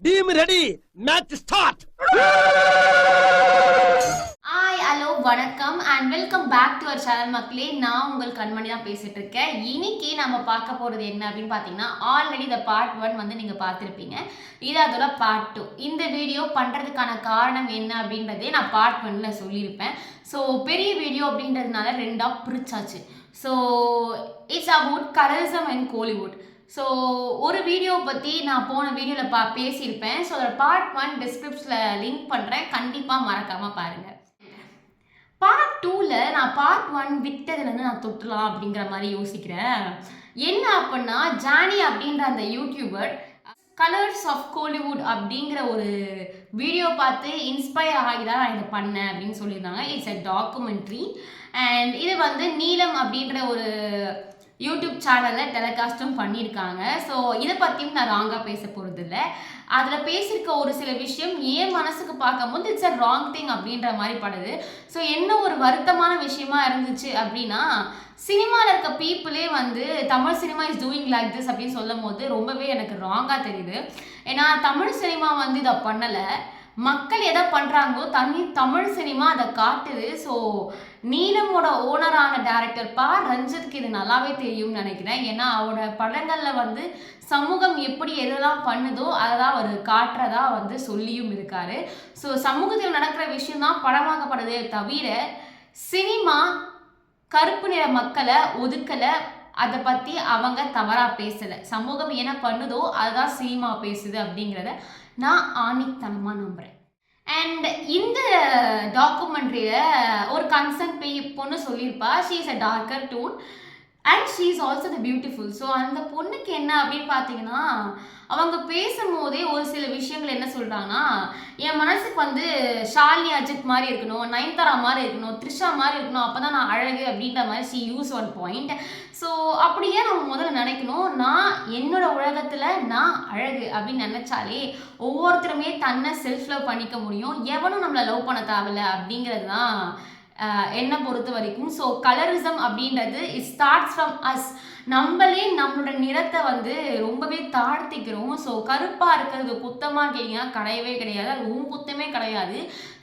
Team ready, match start. Hi hello வணக்கம் and welcome back to our channel மக்களே. நான் உங்கள் கண்மணி தான் பேசிட்டு இருக்கேன். இன்னைக்கு நம்ம பார்க்க போகிறது என்ன அப்படின்னு பார்த்தீங்கன்னா, ஆல்ரெடி இந்த பார்ட் 1 வந்து நீங்கள் பார்த்துருப்பீங்க. இது அதோட பார்ட் 2. இந்த வீடியோ பண்ணுறதுக்கான காரணம் என்ன அப்படின்றதே நான் பார்ட் 1ல் சொல்லியிருப்பேன். ஸோ பெரிய வீடியோ அப்படின்றதுனால ரெண்டாக பிரிச்சாச்சு. So it's about colourism and Kollywood. So ஒரு வீடியோ பற்றி நான் போன வீடியோவில் பேசியிருப்பேன். ஸோ அதோட பார்ட் 1 டிஸ்கிரிப்ஷனில் லிங்க் பண்ணுறேன், கண்டிப்பாக மறக்காமல் பாருங்கள். பார்ட் 2ல் நான் பார்ட் 1 விட்டதுலேருந்து நான் தொட்டலாம் அப்படிங்கிற மாதிரி யோசிக்கிறேன். என்ன அப்படின்னா, ஜானி அப்படின்ற அந்த யூடியூபர் கலர்ஸ் ஆஃப் கோலிவுட் அப்படிங்கிற ஒரு வீடியோ பார்த்து இன்ஸ்பயர் ஆகி தான் நான் இதை பண்ணேன் அப்படின்னு சொல்லியிருந்தாங்க. இட்ஸ் எ டாக்குமெண்ட்ரி அண்ட் இது வந்து நீலம் அப்படின்ற ஒரு யூடியூப் சேனலில் டெலிகாஸ்ட்டும் பண்ணியிருக்காங்க. ஸோ இதை பற்றியும் நான் ராங்காக பேச போகிறது இல்லை. அதில் பேசியிருக்க ஒரு சில விஷயம் என் மனசுக்கு பார்க்கும்போது இட்ஸ் அ ராங் திங் அப்படின்ற மாதிரி படுது. ஸோ என்ன ஒரு வருத்தமான விஷயமா இருந்துச்சு அப்படின்னா, சினிமாவில் இருக்க பீப்புளே வந்து Tamil cinema is doing like this அப்படின்னு சொல்லும் போது ரொம்பவே எனக்கு ராங்காக தெரியுது. ஏன்னா தமிழ் சினிமா வந்து இதை பண்ணலை, மக்கள் எதை பண்ணுறாங்களோ தமிழ் சினிமா அதை காட்டுது. ஸோ நீலமோட ஓனரான டேரக்டர் ரஞ்சித்துக்கு இது நல்லாவே தெரியும்னு நினைக்கிறேன். ஏன்னா அவரோட படங்களில் வந்து சமூகம் எப்படி எதெல்லாம் பண்ணுதோ அதெல்லாம் அவர் காட்டுறதா வந்து சொல்லியும் இருக்காரு. ஸோ சமூகத்தில் நடக்கிற விஷயம்தான் படமாக்கப்படுதே தவிர சினிமா கருப்பு நிற மக்களை ஒதுக்கலை, அதை பற்றி அவங்க தவறாக பேசலை. சமூகம் என்ன பண்ணுதோ அதுதான் சினிமா பேசுது அப்படிங்கிறத நான் ஆணித்தனமாக நம்புகிறேன். அண்ட் இந்த டாக்குமெண்ட்ரியில் ஒரு கன்சர்ன் பொண்ணு சொல்லியிருப்பா, she is a darker tone and she is also the beautiful. So அந்த பொண்ணுக்கு என்ன அப்படின்னு பார்த்தீங்கன்னா, அவங்க பேசும்போதே ஒரு சில விஷயங்கள் என்ன சொல்கிறாங்கன்னா, என் மனசுக்கு வந்து ஷாலினி அஜித் மாதிரி இருக்கணும், நயன்தாரா மாதிரி இருக்கணும், த்ரிஷா மாதிரி இருக்கணும், அப்போ தான் நான் அழகு அப்படின்ற மாதிரி she use one point. So அப்படியே நம்ம முதல்ல நினைக்கணும், நான் என்னோட உலகத்தில் நான் அழகு அப்படின்னு நினச்சாலே ஒவ்வொருத்தருமே தன்னை செல்ஃப் லவ் பண்ணிக்க முடியும். எவனும் நம்மளை லவ் பண்ண தேவையில்லை அப்படிங்கிறது தான் என்னை பொறுத்த வரைக்கும். ஸோ கலரிசம் அப்படின்றது இட் ஸ்டார்ட்ஸ் ஃப்ரம் அஸ். நம்மளே நம்மளோட நிறத்தை வந்து ரொம்பவே தாழ்த்திக்கிறோம். ஸோ கருப்பாக இருக்கிறது குத்தமாக கேட்டிங்கன்னா கிடையவே கிடையாது, அது குத்தமே கிடையாது.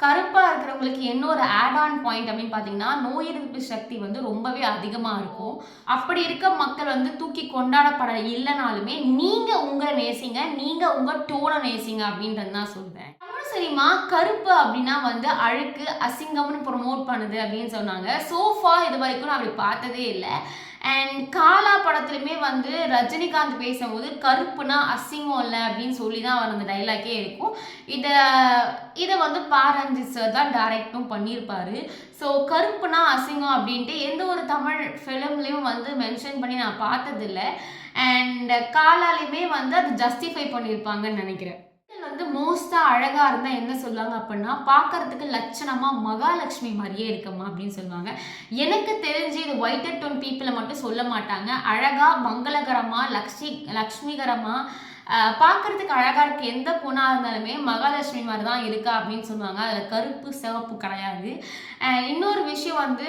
கருப்பாக இருக்கிறவங்களுக்கு என்ன ஒரு ஆட் ஆன் பாயிண்ட் அப்படின்னு பார்த்தீங்கன்னா, நோய் எதிர்ப்பு சக்தி வந்து ரொம்பவே அதிகமாக இருக்கும். அப்படி இருக்க மக்கள் வந்து தூக்கி கொண்டாடப்பட இல்லைனாலுமே நீங்கள் உங்களை நேசிங்க, நீங்கள் உங்கள் டோனை நேசிங்க அப்படின்றது தான் சொல்வேன். சினிமா கருப்பு அப்படின்னா வந்து அழுக்கு அசிங்கம்னு ப்ரொமோட் பண்ணுது அப்படின்னு சொன்னாங்க. சோஃபா இது வரைக்கும் நான் அப்படி பார்த்ததே இல்லை. அண்ட் காலா படத்துலையுமே வந்து ரஜினிகாந்த் பேசும்போது கருப்புனா அசிங்கம் இல்லை அப்படின்னு சொல்லி தான் அவர் அந்த டைலாக்கே இருக்கும். இதை வந்து ரஞ்சித் சார் தான் டைரக்டும் பண்ணியிருப்பாரு. ஸோ கருப்புனா அசிங்கம் அப்படின்ட்டு எந்த ஒரு தமிழ் ஃபிலிம்லேயும் வந்து மென்ஷன் பண்ணி நான் பார்த்ததில்லை. அண்ட் காலாலையுமே வந்து அது ஜஸ்டிஃபை பண்ணியிருப்பாங்கன்னு நினைக்கிறேன். வந்து மோஸ்ட்டாக அழகாக இருந்தால் என்ன சொல்லுவாங்க அப்படின்னா, பார்க்கறதுக்கு லட்சணமாக மகாலட்சுமி மாதிரியே இருக்கமா அப்படின்னு சொல்லுவாங்க. எனக்கு தெரிஞ்சு இது ஒயிட்டர் டோன் பீப்புளை மட்டும் சொல்ல மாட்டாங்க. அழகாக மங்களகரமாக லக்ஷ்மிகரமாக பார்க்கறதுக்கு அழகாக இருக்க எந்த பொண்ணாக இருந்தாலுமே மகாலட்சுமி மாதிரி தான் இருக்கா அப்படின்னு சொல்லுவாங்க. அதில் கருப்பு சிவப்பு கிடையாது. இன்னொரு விஷயம் வந்து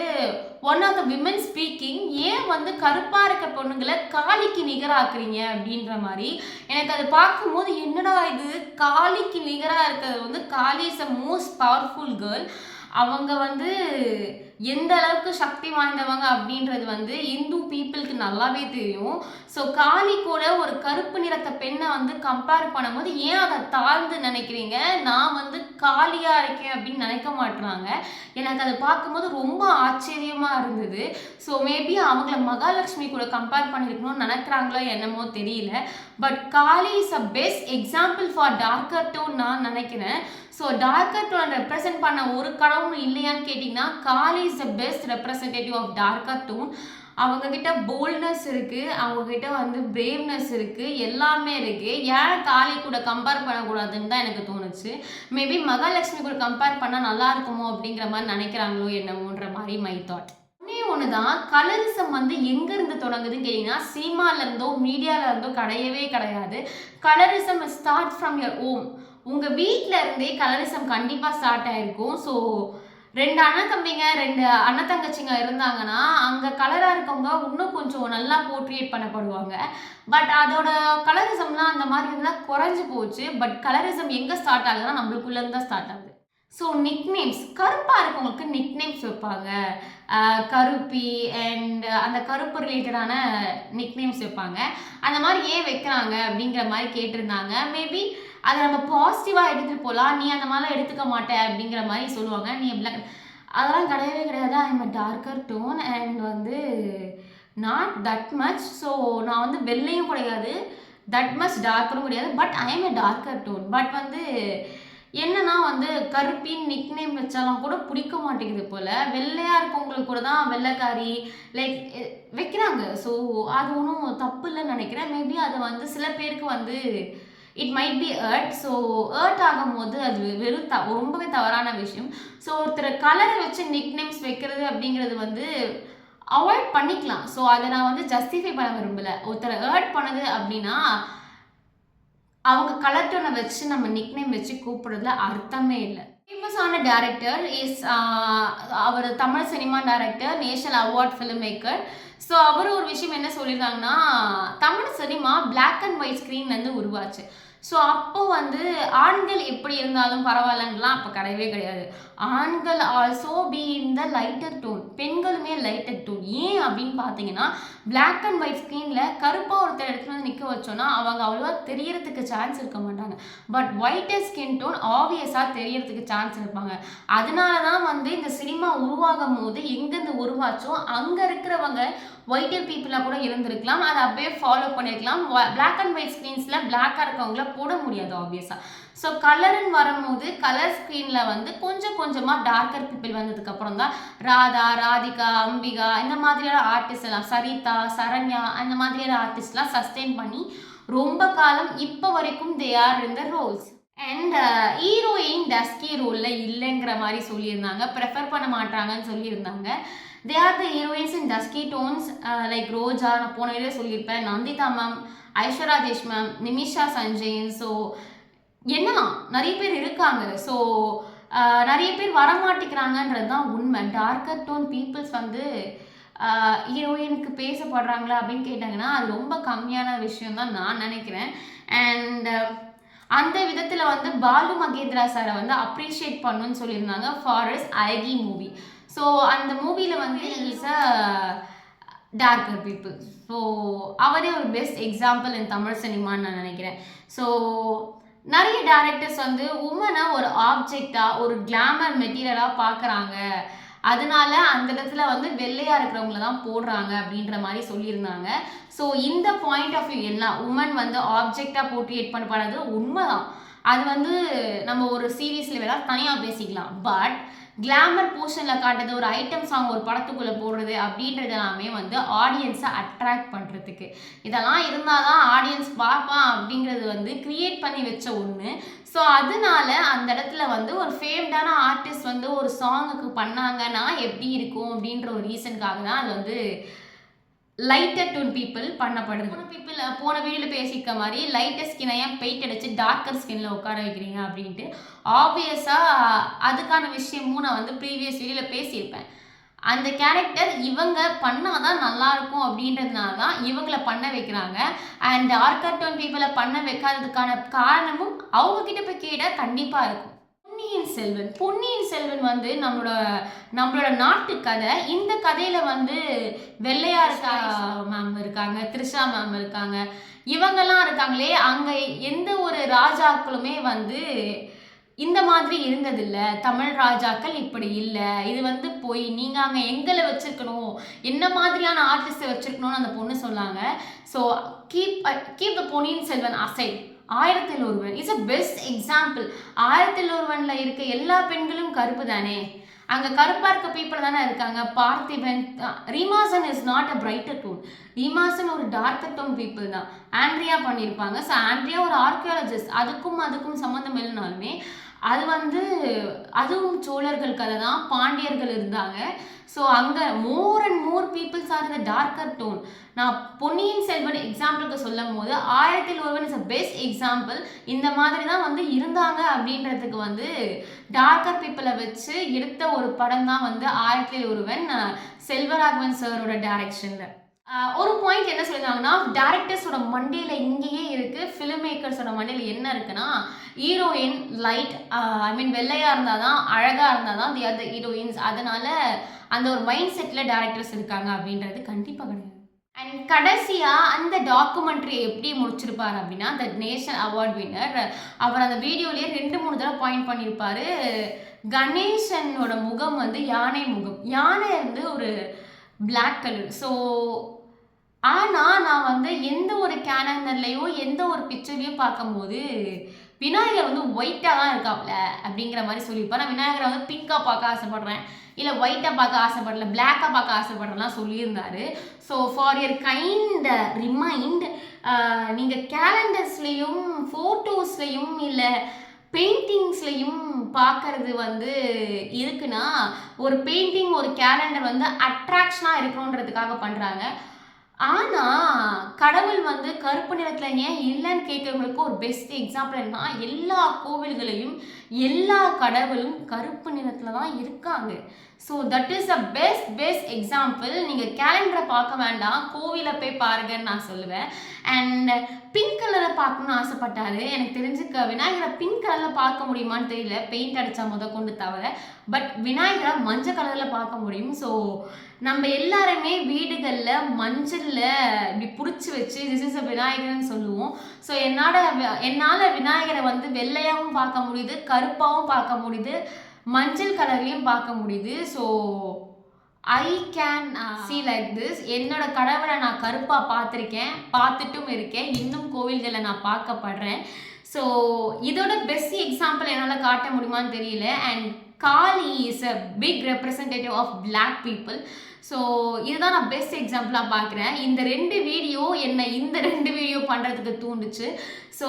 one of the women speaking, ஏன் வந்து கருப்பாக இருக்க பொண்ணுங்களை காளிக்கு நிகராக்குறீங்க அப்படின்ற மாதிரி எனக்கு அது பார்க்கும்போது என்னடா இது, காளிக்கு நிகராக இருக்கிறது வந்து Kali is a most powerful girl. அவங்க வந்து எந்த அளவுக்கு சக்தி வாய்ந்தவங்க அப்படின்றது வந்து இந்து பீப்புளுக்கு நல்லாவே தெரியும். ஸோ காளி கூட ஒரு கருப்பு நிறத்தை பெண்ணை வந்து கம்பேர் பண்ணும்போது ஏன் அதை தாழ்ந்து நினைக்கிறீங்க, நான் வந்து காளியாக இருக்கேன் அப்படின்னு நினைக்க மாட்டுறாங்க. எனக்கு அதை பார்க்கும்போது ரொம்ப ஆச்சரியமாக இருந்தது. ஸோ மேபி அவங்கள மகாலட்சுமி கூட கம்பேர் பண்ணியிருக்கணும்னு நினைக்கிறாங்களோ என்னமோ தெரியல. But Kali is a best example for darker tone நான் நினைக்கிறேன். ஸோ டார்க்கர் டோன் ரெப்ரசென்ட் பண்ண ஒரு கடவுள் இல்லையான்னு கேட்டிங்கன்னா, Kali is the best representative of darker tone. அவங்கக்கிட்ட போல்ட்னஸ் இருக்குது, அவங்கக்கிட்ட வந்து பிரேவ்னஸ் இருக்குது, எல்லாமே இருக்குது. ஏன் காளி கூட கம்பேர் பண்ணக்கூடாதுன்னு தான் எனக்கு தோணுச்சு. மேபி மகாலட்சுமி கூட கம்பேர் பண்ணால் நல்லா இருக்குமோ அப்படிங்கிற மாதிரி நினைக்கிறாங்களோ என்னமோன்ற மாதிரி மை தாட். ஒன்று தான், கலரிசம் வந்து எங்கேருந்து தொடங்குதுன்னு கேட்டிங்கன்னா, சினிமாலேருந்தோ மீடியாவிலேருந்தோ கிடையவே கிடையாது. Colourism start from your home. உங்கள் வீட்டில் இருந்தே கலரிசம் கண்டிப்பாக ஸ்டார்ட் ஆகிருக்கும். ஸோ 2 அண்ணன் தம்பிங்க, 2 அண்ணன் தங்கச்சிங்க இருந்தாங்கன்னா, அங்க கலரா இருக்கவங்க இன்னும் கொஞ்சம் நல்லா போர்ட்ரேட் பண்ணப்படுவாங்க. பட் அதோட கலரிசம்லாம் அந்த மாரி இருந்தா குறைஞ்சு போச்சு. பட் கலரிசம் எங்க ஸ்டார்ட் ஆகுதுன்னா, நம்மளுக்குள்ள இருந்து தான் ஸ்டார்ட் ஆகுது. ஸோ நிக்நேம்ஸ் கருப்பா இருக்கவங்களுக்கு நிக்நேம்ஸ் வைப்பாங்க. கருப்பி அண்ட் அந்த கருப்பு ரிலேட்டடான நிக்நேம்ஸ் வைப்பாங்க. அந்த மாரி ஏன் வைக்கிறாங்க அப்படிங்கிற மாரி கேட்டிருந்தாங்க. மேபி அத நம்ம பாசிட்டிவா எடுத்துட்டு போலாம். நீ அந்த மாரிலாம் எடுத்துக்க மாட்ட அப்படிங்கிற மாரி சொல்லுவாங்க. நீ அப்படிலாம் அதெல்லாம் கிடையவே கிடையாது. I am a darker tone and வந்து நாட் தட் மச். ஸோ நான் வந்து வெள்ளையும் கிடையாது, தட் மச் டார்க்கரும் கிடையாது. But I am a darker tone. But வந்து என்னன்னா வந்து கருப்பின்னு நிக்நேம் வச்சாலும் கூட பிடிக்க மாட்டேங்குது போல. வெள்ளையா இருக்கவங்களுக்கு கூட தான் வெள்ளைக்காரி லைக் வைக்கிறாங்க. ஸோ அது ஒன்றும் தப்பு இல்லைன்னு நினைக்கிறேன். மேபி அது வந்து சில பேருக்கு வந்து it might be hurt. So hurt ஆகும்போது அது வெறும் ரொம்பவே தவறான விஷயம். ஸோ ஒருத்தர் கலரை வச்சு நிக்நேம்ஸ் வைக்கிறது அப்படிங்கிறது வந்து அவாய்ட் பண்ணிக்கலாம். ஸோ அதை நான் வந்து ஜஸ்டிஃபை பண்ண விரும்பலை. ஒருத்தரை ஹர்ட் பண்ணுது அப்படின்னா அவங்க கலர் டோனை வச்சு நம்ம நிக்நேம் வச்சு கூப்பிடுறதுல அர்த்தமே இல்லை. ஃபேமஸான டேரக்டர் இஸ் அவர் Tamil cinema director, national award film maker. So அவர் ஒரு விஷயம் என்ன சொல்லியிருந்தாங்கன்னா, Tamil cinema black and white ஸ்க்ரீன்லேருந்து உருவாச்சு. ஸோ அப்போ வந்து ஆண்கள் எப்படி இருந்தாலும் பரவாயில்லன்னுலாம் அப்போ கிடையவே கிடையாது. ஆண்கள் also be in the lighter tone, பெண்களுமே லைட்டர் டோன். ஏன் அப்படின்னு பார்த்தீங்கன்னா, பிளாக் அண்ட் ஒயிட் ஸ்க்ரீனில் கருப்பாக ஒருத்தர் இடத்துல வந்து நிற்க வச்சோன்னா அவங்க அவ்வளோவா தெரியறதுக்கு சான்ஸ் இருக்க மாட்டாங்க. பட் ஒயிட்டர் ஸ்கின் டோன் ஆப்வியஸாக தெரியறதுக்கு சான்ஸ் இருப்பாங்க. அதனால தான் வந்து இந்த சினிமா உருவாகும் போது எங்கேருந்து உருவாச்சோ அங்கே இருக்கிறவங்க ஒயிட்டர் பீப்புளாக கூட இருந்திருக்கலாம். அதை அப்படியே ஃபாலோ பண்ணியிருக்கலாம். பிளாக் அண்ட் ஒயிட் ஸ்க்ரீன்ஸில் பிளாக்காக இருக்கவங்கள போட முடியாது ஆப்வியஸாக. ஸோ கலருன்னு வரும்போது கலர் ஸ்க்ரீனில் வந்து கொஞ்சம் கொஞ்சமாக டார்க்கர் பீப்புள் வந்ததுக்கப்புறம் தான் ராதா, ராதிகா, அம்பிகா இந்த மாதிரியான ஆர்டிஸ்ட் எல்லாம், சரிதா, சரண்யா அந்த மாதிரியான ஆர்டிஸ்ட்லாம் சஸ்டெயின் பண்ணி ரொம்ப காலம் இப்போ வரைக்கும் they are in the roles. And heroine dusky ரோலில் இல்லைங்கிற மாதிரி சொல்லியிருந்தாங்க, ப்ரெஃபர் பண்ண மாட்டாங்கன்னு சொல்லியிருந்தாங்க. They are the heroines in dusky tones like Roja, நான் போன வீடியோ சொல்லியிருப்பேன், Nandita ma'am, Aishwarya Rajesh ma'am, Nimisha Sajayan. So என்னலாம் நிறைய பேர் இருக்காங்க. ஸோ நிறைய பேர் வரமாட்டேங்கிறாங்கன்றது தான் உண்மை. டார்க்கர் டோன் பீப்புள்ஸ் வந்து ஹீரோயினுக்கு பேசப்படுறாங்களா அப்படின்னு கேட்டாங்கன்னா அது ரொம்ப கம்மியான விஷயம் தான் நான் நினைக்கிறேன். அண்ட் அந்த விதத்தில் வந்து பாலு மகேந்திரா சாரை வந்து அப்ரிஷியேட் பண்ணணும்னு சொல்லியிருந்தாங்க ஃபார் இஸ் அழகி மூவி. ஸோ அந்த மூவியில் வந்து is a darker people. So அவரே ஒரு பெஸ்ட் எக்ஸாம்பிள் இன் தமிழ் சினிமான்னு நான் நினைக்கிறேன். ஸோ நிறைய டேரக்டர்ஸ் வந்து உமனை ஒரு ஆப்ஜெக்டாக ஒரு கிளாமர் மெட்டீரியலாக பார்க்குறாங்க, அதனால அந்த இடத்துல வந்து வெள்ளையாக இருக்கிறவங்கள தான் போடுறாங்க அப்படின்ற மாதிரி சொல்லியிருந்தாங்க. ஸோ இந்த பாயிண்ட் ஆஃப் வியூ எல்லாம் உமன் வந்து ஆப்ஜெக்டாக போர்ட்ரேட் பண்ணப்படுறது உண்மைதான். அது வந்து நம்ம ஒரு சீரீஸில் வேணால் தனியாக பேசிக்கலாம். பட் கிளாமர் போர்ஷனில் காட்டுறது, ஒரு ஐட்டம் சாங் ஒரு படத்துக்குள்ளே போடுறது அப்படின்றது எல்லாமே வந்து ஆடியன்ஸை அட்ராக்ட் பண்ணுறதுக்கு. இதெல்லாம் இருந்தால் தான் ஆடியன்ஸ் பார்ப்பான் அப்படிங்கிறது வந்து க்ரியேட் பண்ணி வச்ச ஒன்று. ஸோ அதனால அந்த இடத்துல வந்து ஒரு ஃபேம்டான ஆர்டிஸ்ட் வந்து ஒரு சாங்குக்கு பண்ணாங்கன்னா எப்படி இருக்கும் அப்படின்ற ஒரு ரீசனுக்காக தான் அது வந்து லைட்டர் டோன் பீப்புள் பண்ணப்படுது. போன வீடியோவில் பேசிக்க மாதிரி லைட்டர் ஸ்கின்னை ஏன் பெயிண்ட் அடிச்சு டார்க்கர் ஸ்கின்னில் உட்கார வைக்கிறீங்க அப்படின்ட்டு ஆப்வியஸாக அதுக்கான விஷயமும் நான் வந்து ப்ரீவியஸ் வீடியோவில் பேசியிருப்பேன். அந்த கேரக்டர் இவங்க பண்ணாதான் நல்லாயிருக்கும் அப்படின்றதுனால தான் இவங்களை பண்ண வைக்கிறாங்க. அண்ட் டார்க்கர் டோன் பீப்புளை பண்ண வைக்காததுக்கான காரணமும் அவங்கக்கிட்ட போய் கேட்டால் கண்டிப்பாக இருக்கும். பொன்னியின் செல்வன் வந்து நம்மளோட நாட்டு கதை. இந்த கதையில் வந்து வெள்ளையார் மேம் இருக்காங்க, த்ரிஷா மேம் இருக்காங்க, இவங்கெல்லாம் இருக்காங்களே. அங்கே எந்த ஒரு ராஜாக்களுமே வந்து இந்த மாதிரி இருந்ததில்லை. தமிழ் ராஜாக்கள் இப்படி இல்லை, இது வந்து போய் நீங்கள் அங்கே எங்களை வச்சுருக்கணும், என்ன மாதிரியான ஆர்டிஸ்ட்டை வச்சுருக்கணும்னு அந்த பொண்ணு சொன்னாங்க. So keep the Ponniyin Selvan aside. 1001 is a best example. 1001 இருக்க எல்லா பெண்களும் கருப்பு தானே, அங்கே கருப்பாக இருக்க பீப்புள் தானே இருக்காங்க. Parthiban, Reema Sen is not a brighter tone, Reema Sen ஒரு டார்க்கர் டோன் பீப்புள் தான். ஆண்ட்ரியா பண்ணியிருப்பாங்க. ஸோ ஆண்ட்ரியா ஒரு ஆர்கியாலஜிஸ்ட், அதுக்கும் சம்மந்தம் இல்லைனாலுமே அது வந்து அதுவும் சோழர்கள் கதை தான். பாண்டியர்கள் இருந்தாங்க. ஸோ அங்கே more and more peoples are இந்த டார்க்கர் டோன். நான் பொன்னியின் செல்வன் எக்ஸாம்பிளுக்கு சொல்லும் போது 1000ல் ஒருவன் இஸ் அ பெஸ்ட் எக்ஸாம்பிள். இந்த மாதிரி தான் வந்து இருந்தாங்க அப்படின்றதுக்கு வந்து டார்க்கர் பீப்புளை வச்சு எடுத்த ஒரு படம் தான் வந்து 1000ல் ஒருவன், செல்வராகவன் சாரோட டைரக்ஷனில். ஒரு பாயிண்ட் என்ன சொல்லியிருந்தாங்கன்னா, டேரக்டர்ஸோட மண்டையில் இங்கேயே இருக்குது, ஃபிலிம் மேக்கர்ஸோட மண்டையில் என்ன இருக்குன்னா, ஹீரோயின் லைட் வெள்ளையாக இருந்தால் தான், அழகாக இருந்தால் தான் தி ஆர் த ஹீரோயின்ஸ். அதனால் அந்த ஒரு மைண்ட் செட்டில் டேரக்டர்ஸ் இருக்காங்க அப்படின்றது கண்டிப்பாக கிடையாது. அண்ட் கடைசியாக அந்த டாக்குமெண்ட்ரி எப்படி முடிச்சிருப்பார் அப்படின்னா, த நேஷனல் அவார்ட் வின்னர் அவர் அந்த வீடியோலேயே 2-3 தடவை பாயிண்ட் பண்ணியிருப்பார். கணேசனோட முகம் வந்து யானை முகம், யானை வந்து ஒரு பிளாக் கலர். ஸோ ஆனால் நான் வந்து எந்த ஒரு கேலண்டர்லையோ எந்த ஒரு பிக்சர்லையும் பார்க்கும்போது விநாயகர் வந்து ஒயிட்டாக தான் இருக்காப்ல அப்படிங்கிற மாதிரி சொல்லியிருப்பேன். நான் விநாயகரை வந்து பிங்காக பார்க்க ஆசைப்படுறேன், இல்லை ஒயிட்டாக பார்க்க ஆசைப்படல, பிளாக்காக பார்க்க ஆசைப்படுறேன்லாம் சொல்லியிருந்தாரு. So for your kind remind, நீங்கள் கேலண்டர்ஸ்லேயும் ஃபோட்டோஸ்லேயும் இல்லை பெயிண்டிங்ஸ்லையும் பார்க்கறது வந்து இருக்குன்னா, ஒரு பெயிண்டிங் ஒரு கேலண்டர் வந்து அட்ராக்ஷனாக இருக்கணுன்றதுக்காக பண்ணுறாங்க. ஆனால் கடவுள் வந்து கருப்பு நிறத்தில் ஏன் இல்லைன்னு கேட்குறவங்களுக்கு ஒரு பெஸ்ட் எக்ஸாம்பிள் என்னன்னா, எல்லா கோவில்களையும் எல்லா கடவுளும் கருப்பு நிறத்தில் தான் இருக்காங்க. So that is a best example. நீங்கள் கேலண்டரை பார்க்க வேண்டாம், கோவிலை போய் பாருங்கன்னு நான் சொல்லுவேன். அண்ட் பிங்க் கலரில் பார்க்கணுன்னு ஆசைப்பட்டாரு. எனக்கு தெரிஞ்சுக்க விநாயகரை பிங்க் கலரில் பார்க்க முடியுமான்னு தெரியல, பெயிண்ட் அடித்தா கொண்டு தவிர. பட் விநாயகரை மஞ்சள் கலரில் பார்க்க முடியும். ஸோ நம்ம எல்லாருமே வீடுகளில் மஞ்சளில் இப்படி பிடிச்சி வச்சு திஸ் இஸ் அ விநாயகர்னு சொல்லுவோம். ஸோ என்னால் விநாயகரை வந்து வெள்ளையாகவும் பார்க்க முடியுது, கருப்பாகவும் பார்க்க முடியுது, மஞ்சள் கலர்லையும் பார்க்க முடியுது. So I can see like this. என்னோட கடவுளை நான் கருப்பாக பார்த்துட்டும் இருக்கேன், இன்னும் கோவில்களை நான் பார்க்கப்படுறேன். ஸோ இதோட பெஸ்ட் எக்ஸாம்பிள் என்னால் காட்ட முடியுமான்னு தெரியல. And Kali is a big representative of black people. So இதுதான் நான் பெஸ்ட் எக்ஸாம்பிளாக பார்க்குறேன். இந்த 2 வீடியோ பண்ணுறதுக்கு தூண்டுச்சு. ஸோ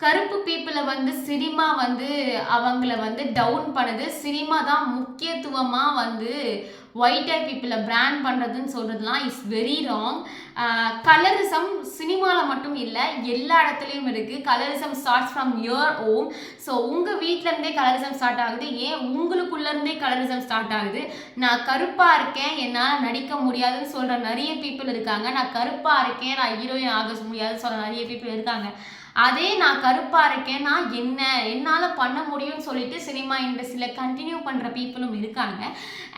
கருப்பு பீப்புளை வந்து சினிமா வந்து அவங்கள வந்து டவுன் பண்ணுது, சினிமா தான் முக்கியத்துவமாக வந்து ஒயிட் ஐ பீப்புளை பிராண்ட் பண்ணுறதுன்னு சொல்கிறதுலாம் இஸ் வெரி ராங். கலரிசம் சினிமாவில் மட்டும் இல்லை, எல்லா இடத்துலையும் இருக்குது. Colourism starts from your home. So உங்கள் வீட்டிலேருந்தே கலரிசம் ஸ்டார்ட் ஆகுது, ஏன் உங்களுக்குள்ளேருந்தே கலரிசம் ஸ்டார்ட் ஆகுது. நான் கருப்பாக இருக்கேன், என்னால் நடிக்க முடியாதுன்னு சொல்கிற நிறைய பீப்புள் இருக்காங்க. நான் கருப்பாக இருக்கேன், நான் ஹீரோயின் ஆக முடியாதுன்னு சொல்கிற நிறைய பீப்புள் இருக்காங்க. அதே நான் கருப்பாக இருக்கேன், நான் என்னால் பண்ண முடியும்னு சொல்லிட்டு சினிமா இண்டஸ்ட்ரியில் கண்டினியூ பண்ணுற பீப்புளும் இருக்காங்க.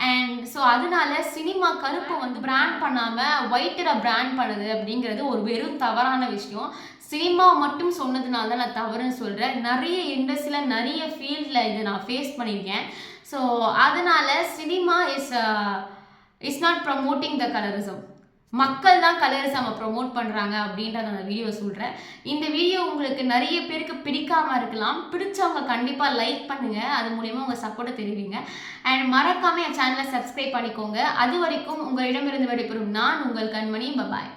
அண்ட் ஸோ அதனால சினிமா கருப்பை வந்து பிராண்ட் பண்ணாமல் ஒயிட்டரை பிராண்ட் பண்ணுது அப்படிங்கிறது ஒரு வெறும் தவறான விஷயம். சினிமா மட்டும் சொன்னதுனால தான் நான் தவறுன்னு சொல்கிறேன். நிறைய இண்டஸ்ட்ரியில் நிறைய ஃபீல்டில் இதை நான் ஃபேஸ் பண்ணியிருக்கேன். ஸோ அதனால cinema is not promoting the colourism. மக்கள் தான் கலரிசம் ப்ரமோட் பண்ணுறாங்க அப்படின்றத அந்த வீடியோ சொல்கிறேன். இந்த வீடியோ உங்களுக்கு நிறைய பேருக்கு பிடிக்காமல் இருக்கலாம், பிடிச்சவங்க கண்டிப்பாக லைக் பண்ணுங்கள், அது மூலயமா உங்கள் சப்போர்ட்டை தெரிவிங்க. அண்ட் மறக்காமல் என் சேனலை சப்ஸ்கிரைப் பண்ணிக்கோங்க. அது வரைக்கும் உங்களிடமிருந்து விடைபெறும் நான் உங்கள் கண்மணி. பாய்.